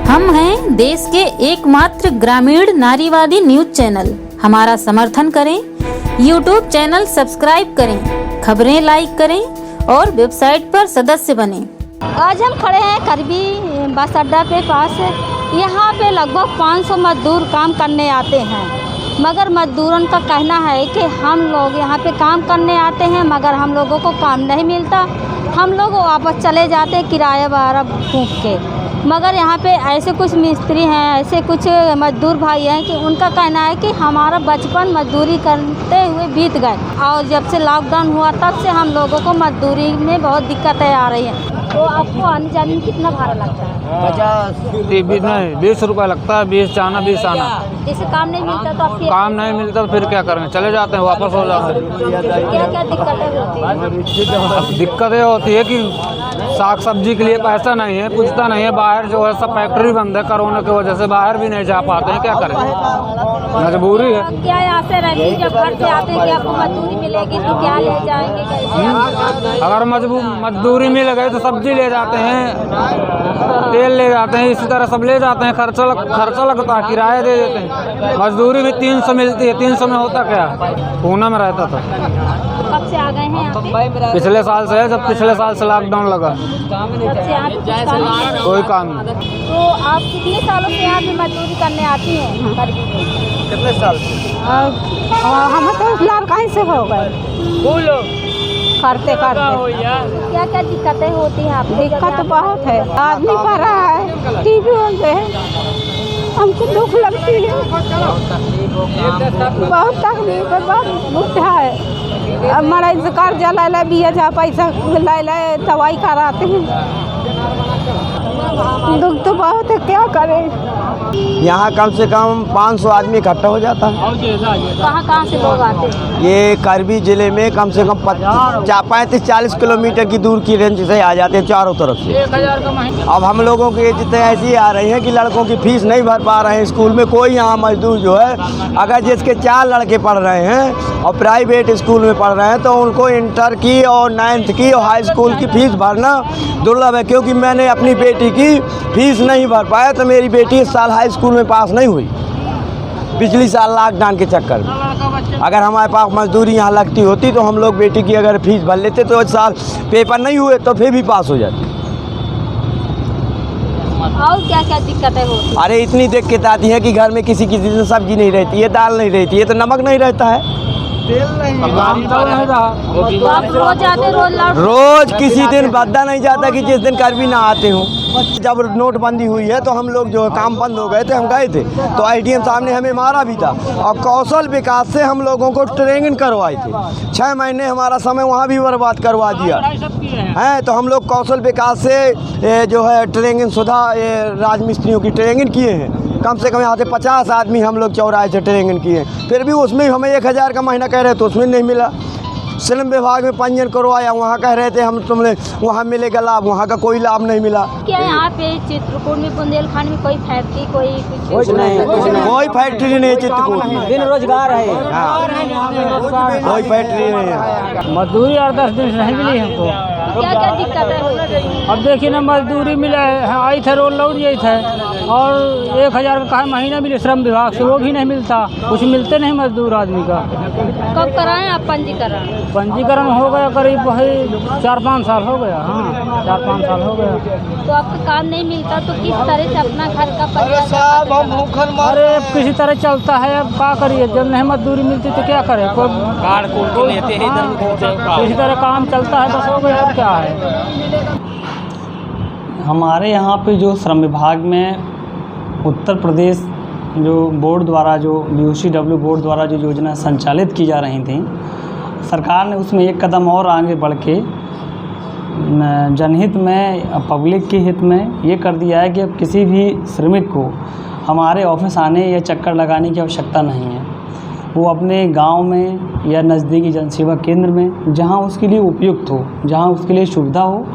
हम हैं देश के एकमात्र ग्रामीण नारीवादी न्यूज चैनल। हमारा समर्थन करें, यूट्यूब चैनल सब्सक्राइब करें, खबरें लाइक करें और वेबसाइट पर सदस्य बनें। आज हम खड़े हैं करबी बस अड्डा के पास। यहाँ पे लगभग 500 मजदूर काम करने आते हैं, मगर मजदूरों का कहना है कि हम लोग यहाँ पे काम करने आते हैं मगर हम लोगों को काम नहीं मिलता। हम लोग वापस चले जाते हैं किराया वगैरह फूंक के। मगर यहाँ पे ऐसे कुछ मिस्त्री हैं, ऐसे कुछ मजदूर भाई हैं कि उनका कहना है कि हमारा बचपन मजदूरी करते हुए बीत गए और जब से लॉकडाउन हुआ तब से हम लोगों को मजदूरी में बहुत दिक्कतें आ रही हैं। तो आपको आने जाने में कितना भाड़ा लगता है? 20 रुपये लगता है, 20 जाना 20 आना। जैसे काम नहीं मिलता तो आपकी काम नहीं मिलता तो फिर क्या करेंगे, चले जाते हैं, वापस हो जाते हैं। क्या क्या दिक्कतें होती हैं? दिक्कतें होती है कि साग सब्जी के लिए पैसा नहीं है, पूछता नहीं है। बाहर जो है सब फैक्ट्री बंद है, कोरोना की वजह से बाहर भी नहीं जा पाते हैं, क्या करें, मजबूरी है। क्या यहाँ से रहती जब घर से आते हैं कि आपको मजदूरी मिलेगी तो क्या ले जाएंगे कैसे? अगर मजदूरी मिल गई तो सब्जी ले जाते हैं, तेल ले जाते हैं, इसी तरह सब ले जाते हैं। खर्चा लगता है, किराया दे देते हैं। मजदूरी भी 300 मिलती है, 300 में होता क्या, पूना में रहता था। कब से आ गए हैं यहाँ पे? पिछले साल से है, जब पिछले साल से लॉकडाउन लगा। तब से यहाँ पे कुछ काम नहीं है? कोई काम नहीं। तो आप कितने सालों से यहाँ पे मजदूरी करने आती हैं? कितने साल? हम तो फिलहाल कहीं से हो गए करते क्या क्या दिक्कतें होती हैं आपको? दिक्कत बहुत है, आदमी पा रहा है, टीवी पे है, हमको दुख लगती है, बहुत तकलीफ है, बहुत बुढ़ा है। हमारा कर्जा ला बिया जा पैसा ला दवाई कराते हैं, दुख तो बहुत है, क्या करें। यहाँ कम से कम 500 आदमी इकट्ठा हो जाता है। कहाँ से लोग आते हैं? ये करबी ज़िले में कम से कम 35-40 किलोमीटर की दूर की रेंज से आ जाते हैं चारों तरफ से। अब हम लोगों की जितने ऐसी आ रही हैं कि लड़कों की फीस नहीं भर पा रहे हैं स्कूल में। कोई यहाँ मजदूर जो है, अगर जिसके 4 लड़के पढ़ रहे हैं और प्राइवेट स्कूल में पढ़ रहे हैं तो उनको इंटर की और 9th की और हाई स्कूल की फ़ीस भरना दुर्लभ है। क्योंकि मैंने अपनी बेटी की फ़ीस नहीं भर पाया तो मेरी बेटी इस साल हाई स्कूल में पास नहीं हुई, पिछली साल लॉकडाउन के चक्कर में। अगर हमारे पास मजदूरी यहाँ लगती होती तो हम लोग बेटी की अगर फीस भर लेते तो इस साल पेपर नहीं हुए तो फिर भी पास हो जाती। और क्या क्या दिक्कतें होती? अरे इतनी दिक्कत आती है कि घर में किसी दिन सब्जी नहीं रहती है, दाल नहीं रहती है, तो नमक नहीं रहता है, रोज किसी दिन बद्दा नहीं जाता कि जिस दिन करबी ना आते हो। जब नोटबंदी हुई है तो हम लोग जो काम बंद हो गए थे, हम गए थे तो IDM साहब ने हमें मारा भी था और कौशल विकास से हम लोगों को ट्रेनिंग करवाई थी। 6 महीने हमारा समय वहाँ भी बर्बाद करवा दिया है। तो हम लोग कौशल विकास से जो है ट्रेनिंग सुधा राजमिस्त्रियों की ट्रेनिंग किए हैं। कम से कम यहाँ से 50 आदमी हम लोग चौराहे से ट्रेनिंग किए, फिर भी उसमें हमें 1000 का महीना कह रहे तो उसमें नहीं मिला। श्रम विभाग में पंजीयन करवाया, वहाँ कह रहे थे हम तुमने वहाँ मिलेगा लाभ, वहाँ का कोई लाभ नहीं मिला। क्या यहाँ पे चित्रकूट में बुंदेलखंड में कोई फैक्ट्री कोई कुछ नहीं, कोई फैक्ट्री नहीं चित्रकूट में, दिन रोजगार है, कोई फैक्ट्री नहीं है। मजदूरी 8-10 दिन से नहीं मिली हमको। क्या क्या दिक्कतें होती? अब देखिए ना, मजदूरी मिले आई थे, रोल लौट गई थे और 1000 का महीना मिले श्रम विभाग से, वो भी नहीं मिलता, कुछ मिलते नहीं मजदूर आदमी का। कब कराएं आप पंजीकरण? पंजीकरण हो गया करीब वही 4-5 साल हो गया। हाँ, 4-5 साल हो गया। तो आपका काम नहीं मिलता तो किस तरह से अपना घर का परिवार? अरे किसी तरह चलता है, अब क्या करिए, जब नहीं मजदूरी मिलती तो क्या करें, कोई किसी तरह काम चलता है, बस हो गया, अब क्या है। हमारे यहाँ पे जो श्रम विभाग में उत्तर प्रदेश जो बोर्ड द्वारा, जो BOCW बोर्ड द्वारा जो योजना संचालित की जा रही थी, सरकार ने उसमें एक कदम और आगे बढ़ के जनहित में, पब्लिक के हित में ये कर दिया है कि अब किसी भी श्रमिक को हमारे ऑफिस आने या चक्कर लगाने की आवश्यकता नहीं है। वो अपने गांव में या नज़दीकी जनसेवा केंद्र में, जहां उसके लिए उपयुक्त हो, जहां उसके लिए सुविधा हो,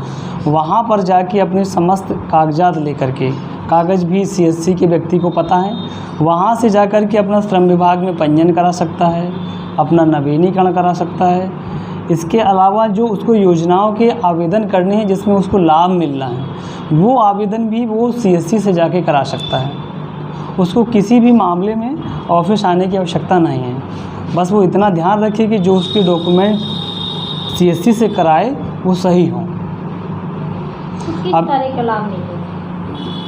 वहां पर जाके अपने समस्त कागजात लेकर के, कागज़ भी CSC के व्यक्ति को पता है, वहां से जाकर के अपना श्रम विभाग में पंजीयन करा सकता है, अपना नवीनीकरण करा सकता है इसके अलावा जो उसको योजनाओं के आवेदन करने हैं जिसमें उसको लाभ मिल रहा है, वो आवेदन भी वो CSC से जाके करा सकता है। उसको किसी भी मामले में ऑफिस आने की आवश्यकता नहीं है। बस वो इतना ध्यान रखे कि जो उसके डॉक्यूमेंट CSC से कराए वो सही हों। अब तरह का लाभ मिलेगा?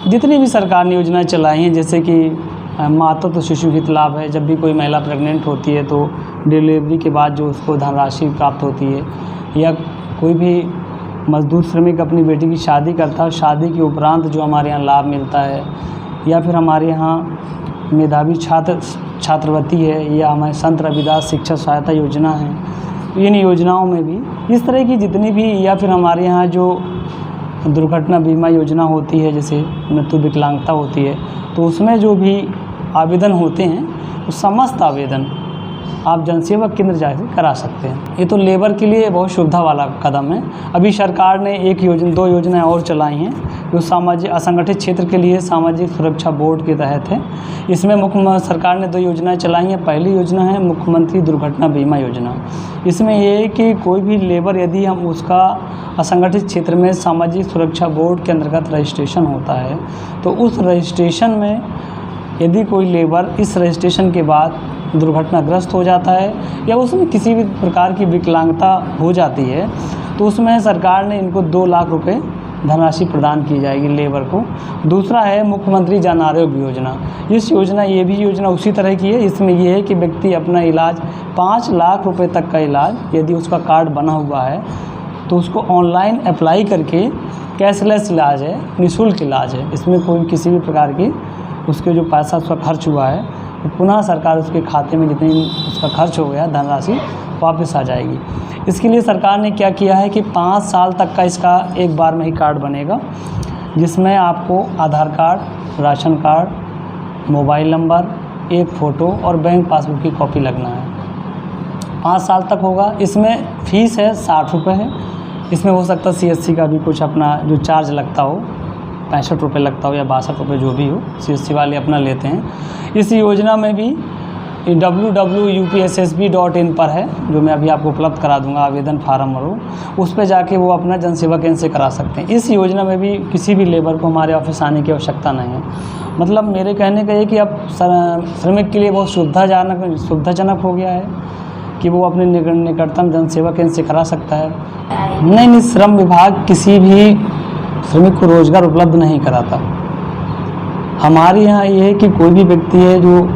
जितनी भी सरकार ने योजनाएं चलाई हैं, जैसे कि मातृत्व तो शिशु हित लाभ है, जब भी कोई महिला प्रेग्नेंट होती है तो डिलीवरी के बाद जो उसको धनराशि प्राप्त होती है, या कोई भी मजदूर श्रमिक अपनी बेटी की शादी करता है, शादी के उपरांत जो हमारे यहाँ लाभ मिलता है, या फिर हमारे यहाँ मेधावी छात्रवृत्ति है, या हमारे संत रविदास शिक्षा सहायता योजना है। इन योजनाओं में भी इस तरह की जितनी भी, या फिर हमारे यहाँ जो दुर्घटना बीमा योजना होती है, जैसे मृत्यु विकलांगता होती है, तो उसमें जो भी आवेदन होते हैं वो समस्त आवेदन आप जनसेवा केंद्र जाकर करा सकते हैं। ये तो लेबर के लिए बहुत सुविधा वाला कदम है। अभी सरकार ने दो योजनाएं और चलाई हैं जो सामाजिक असंगठित क्षेत्र के लिए सामाजिक सुरक्षा बोर्ड के तहत है। इसमें सरकार ने 2 योजनाएं चलाई हैं। पहली योजना है मुख्यमंत्री दुर्घटना बीमा योजना। इसमें ये है कि कोई भी लेबर यदि हम उसका असंगठित क्षेत्र में सामाजिक सुरक्षा बोर्ड के अंतर्गत रजिस्ट्रेशन होता है, तो उस रजिस्ट्रेशन में यदि कोई लेबर इस रजिस्ट्रेशन के बाद दुर्घटनाग्रस्त हो जाता है या उसमें किसी भी प्रकार की विकलांगता हो जाती है, तो उसमें सरकार ने इनको 2 लाख रुपए धनराशि प्रदान की जाएगी लेबर को। दूसरा है मुख्यमंत्री जन आरोग्य योजना। ये भी योजना उसी तरह की है। इसमें यह है कि व्यक्ति अपना इलाज 5 लाख रुपए तक का इलाज यदि उसका कार्ड बना हुआ है तो उसको ऑनलाइन अप्लाई करके कैशलेस इलाज है, निःशुल्क इलाज है। इसमें कोई किसी भी प्रकार की उसके जो पैसा उसका खर्च हुआ है तो पुनः सरकार उसके खाते में जितनी उसका खर्च हो गया धनराशि वापस आ जाएगी। इसके लिए सरकार ने क्या किया है कि 5 साल तक का इसका एक बार में ही कार्ड बनेगा, जिसमें आपको Aadhaar card, ration card, mobile number, एक फ़ोटो और बैंक पासबुक की कॉपी लगना है। 5 साल तक होगा। इसमें फ़ीस है 60 रुपये है। इसमें हो सकता है CSC का भी कुछ अपना जो चार्ज लगता हो, 65 रुपये लगता हो या 62 रुपये जो भी हो, CSC वाले अपना लेते हैं। इस योजना में भी www.upssb.in पर है, जो मैं अभी आपको उपलब्ध करा दूंगा आवेदन फार्म और उस पर जाके वो अपना जनसेवा केंद्र से करा सकते हैं। इस योजना में भी किसी भी लेबर को हमारे ऑफिस आने की आवश्यकता नहीं है। मतलब मेरे कहने का ये कि अब श्रमिक के लिए बहुत सुविधाजनक हो गया है कि वो अपने निकटतम जनसेवा केंद्र से करा सकता है। नहीं, श्रम विभाग किसी भी श्रमिक को रोज़गार उपलब्ध नहीं कराता। हमारे यहाँ ये है कि कोई भी व्यक्ति है जो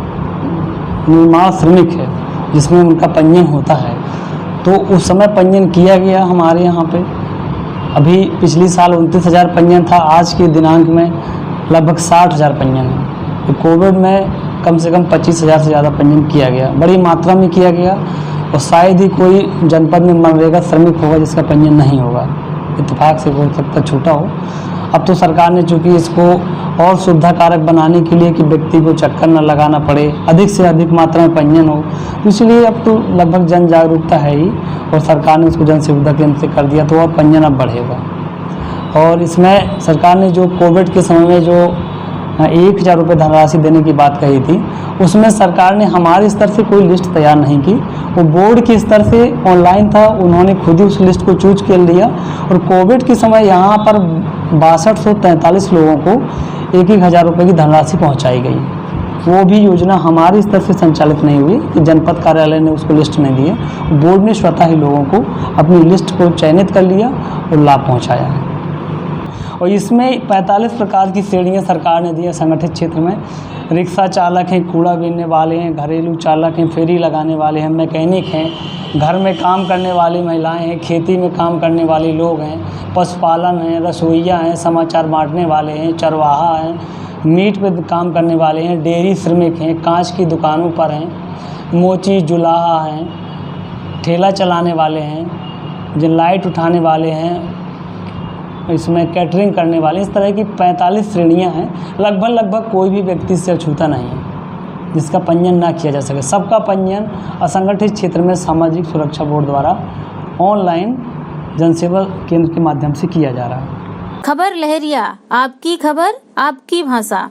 निर्माण श्रमिक है जिसमें उनका पंजीयन होता है, तो उस समय पंजीयन किया गया हमारे यहाँ पे। अभी पिछली साल 29,000 पंजीयन था, आज के दिनांक में लगभग 60,000 पंजीयन है। तो कोविड में कम से कम 25,000 से ज़्यादा पंजीयन किया गया, बड़ी मात्रा में किया गया। और शायद ही कोई जनपद में मनरेगा श्रमिक होगा जिसका पंजीयन नहीं होगा, इत्तेफाक से हो सकता छूटा हो। अब तो सरकार ने चूँकि इसको और सुविधाकारक बनाने के लिए कि व्यक्ति को चक्कर न लगाना पड़े, अधिक से अधिक मात्रा में पंजीयन हो, तो इसलिए अब तो लगभग जन जागरूकता है ही और सरकार ने इसको जन सुविधा केंद्र से कर दिया, तो और पंजीयन अब बढ़ेगा। और इसमें सरकार ने जो कोविड के समय में जो 1,000 रुपये धनराशि देने की बात कही थी, उसमें सरकार ने हमारे स्तर से कोई लिस्ट तैयार नहीं की, वो बोर्ड के स्तर से ऑनलाइन था, उन्होंने खुद ही उस लिस्ट को चूज कर लिया। और कोविड के समय यहाँ पर 6243 लोगों को 1,000 रुपये की धनराशि पहुँचाई गई। वो भी योजना हमारे स्तर से संचालित नहीं हुई कि जनपद कार्यालय ने उसको लिस्ट नहीं दी है, बोर्ड ने स्वतः ही लोगों को अपनी लिस्ट को चयनित कर लिया और लाभ पहुँचाया है। और इसमें 45 प्रकार की श्रेणियाँ सरकार ने दी है संगठित क्षेत्र में। रिक्शा चालक हैं, कूड़ा बीनने वाले हैं, घरेलू चालक हैं, फेरी लगाने वाले हैं, मैकेनिक हैं, घर में काम करने वाली महिलाएं हैं, खेती में काम करने वाले लोग हैं, पशुपालन हैं, रसोइया हैं, समाचार बांटने वाले हैं, चरवाहा हैं, मीट पे काम करने वाले हैं, डेयरी श्रमिक हैं, कांच की दुकानों पर हैं, मोची जुलाहा हैं, ठेला चलाने वाले हैं, जो लाइट उठाने वाले हैं, इसमें कैटरिंग करने वाले, इस तरह की 45 श्रेणियां हैं। लगभग कोई भी व्यक्ति इससे अछूता नहीं है जिसका पंजीयन ना किया जा सके। सबका पंजीयन असंगठित क्षेत्र में सामाजिक सुरक्षा बोर्ड द्वारा ऑनलाइन जनसेवा केंद्र के माध्यम से किया जा रहा है। खबर लहरिया, आपकी खबर आपकी भाषा।